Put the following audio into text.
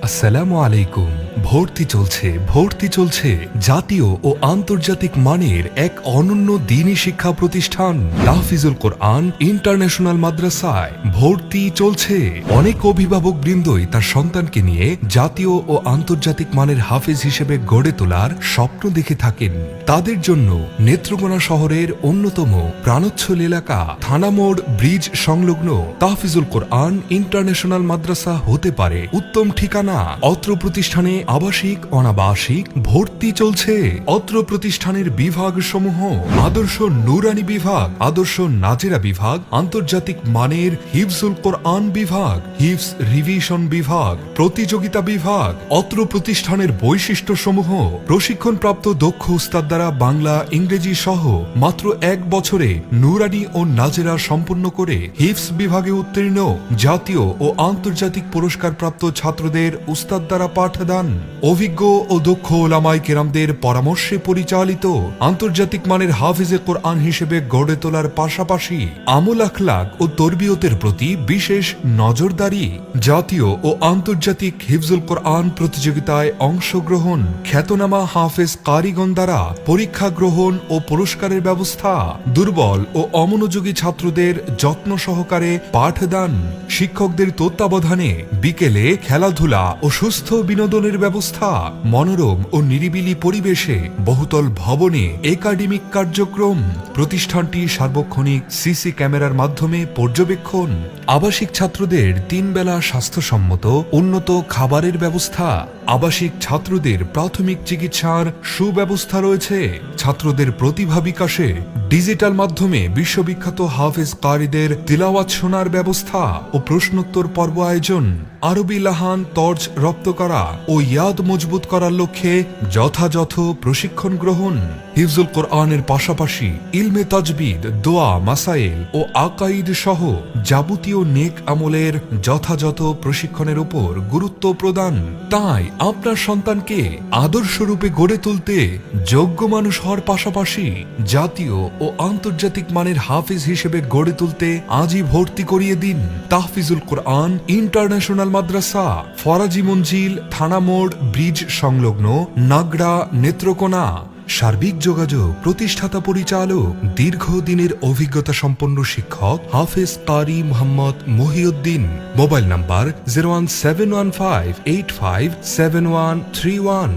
আসসালামু আলাইকুম। ভর্তি চলছে জাতীয় ও আন্তর্জাতিক মানের এক অনন্য দ্বীনি শিক্ষা প্রতিষ্ঠান তাহফিজুল কোরআন ইন্টারন্যাশনাল মাদ্রাসায় ভর্তি চলছে। অনেক অভিভাবক বৃন্দই তার সন্তানকে নিয়ে জাতীয় ও আন্তর্জাতিক মানের হাফেজ হিসেবে গড়ে তোলার স্বপ্ন দেখে থাকেন। তাদের জন্য নেত্রকোনা শহরের অন্যতম প্রাণোচ্ছল এলাকা থানামোড় ব্রিজ সংলগ্ন তাহফিজুল কোরআন ইন্টারন্যাশনাল মাদ্রাসা হতে পারে উত্তম ঠিকানা। অত্র প্রতিষ্ঠানে আবাসিক অনাবাসিক ভর্তি চলছে। অত্র প্রতিষ্ঠানের বিভাগ সমূহ: আদর্শ নুরানি বিভাগ, আদর্শ নাজেরা বিভাগ, আন্তর্জাতিক মানের হিফজুল কোরআন বিভাগ, হিফজ রিভিশন বিভাগ, প্রতিযোগিতা বিভাগ। অত্র প্রতিষ্ঠানের বৈশিষ্ট্য সমূহ: প্রশিক্ষণপ্রাপ্ত দক্ষ উস্তাদ দ্বারা বাংলা ইংরেজি সহ মাত্র 1 বছরে নুরানি ও নাজেরা সম্পন্ন করে হিফজ বিভাগে উত্তীর্ণ জাতীয় ও আন্তর্জাতিক পুরস্কারপ্রাপ্ত ছাত্রদের উস্তাদ দ্বারা পাঠদান। অভিজ্ঞ ও দক্ষ ওলামায়ে কেরামদের পরামর্শে পরিচালিত আন্তর্জাতিক মানের হাফিজে কোরআন হিসেবে গড়ে তোলার পাশাপাশি আমল আখলাক ও তরবিয়তের প্রতি বিশেষ নজরদারি। জাতীয় ও আন্তর্জাতিক হিফজুল কোরআন প্রতিযোগিতায় অংশগ্রহণ, খ্যাতনামা হাফেজ কারিগণ দ্বারা পরীক্ষা গ্রহণ ও পুরস্কারের ব্যবস্থা। দুর্বল ও অমনোযোগী ছাত্রদের যত্ন সহকারে পাঠদান। শিক্ষকদের তত্ত্বাবধানে বিকেলে খেলাধুলা ও সুস্থ বিনোদনের ব্যবস্থা। মনোরম ও নিরিবিলি পরিবেশে বহুতল ভবনে একাডেমিক কার্যক্রম। প্রতিষ্ঠানটি সার্বক্ষণিক সিসি ক্যামেরার মাধ্যমে পর্যবেক্ষণ। আবাসিক ছাত্রদের 3 বেলা স্বাস্থ্যসম্মত উন্নত খাবারের ব্যবস্থা। আবাসিক ছাত্রদের প্রাথমিক চিকিৎসার সুব্যবস্থা রয়েছে। ছাত্রদের প্রতিভা বিকাশে ডিজিটাল মাধ্যমে বিশ্ববিখ্যাত হাফেজ কারীদের তিলাওয়াত শোনার ব্যবস্থা ও প্রশ্নোত্তর পর্ব আয়োজন। আরবি লাহান তর্জ রপ্ত করা ও ইয়াদ মজবুত করার লক্ষ্যে যথাযথ প্রশিক্ষণ গ্রহণ। হিফজুল কোরআনের পাশাপাশি ইলমে তাজবিদ, দোয়া, মাসাইল ও আকাইদ সহ যাবতীয় নেক আমলের যথাযথ প্রশিক্ষণের উপর গুরুত্ব প্রদান। তাই আপনার সন্তানকে আদর্শরূপে গড়ে তুলতে যোগ্য মানুষ হওয়ার পাশাপাশি জাতীয় ও আন্তর্জাতিক মানের হাফিজ হিসেবে গড়ে তুলতে আজই ভর্তি করিয়ে দিন। তাহফিজুল কোরআন ইন্টারন্যাশনাল মাদ্রাসা, ফরাজি মঞ্জিল, থানামোড় ব্রিজ সংলগ্ন, নাগড়া, নেত্রকোনা। সার্বিক যোগাযোগ: প্রতিষ্ঠাতা পরিচালক, দীর্ঘদিনের অভিজ্ঞতা সম্পন্ন শিক্ষক হাফেজ কারি মোহাম্মদ মহিউদ্দিন। Mobile number 01715857131।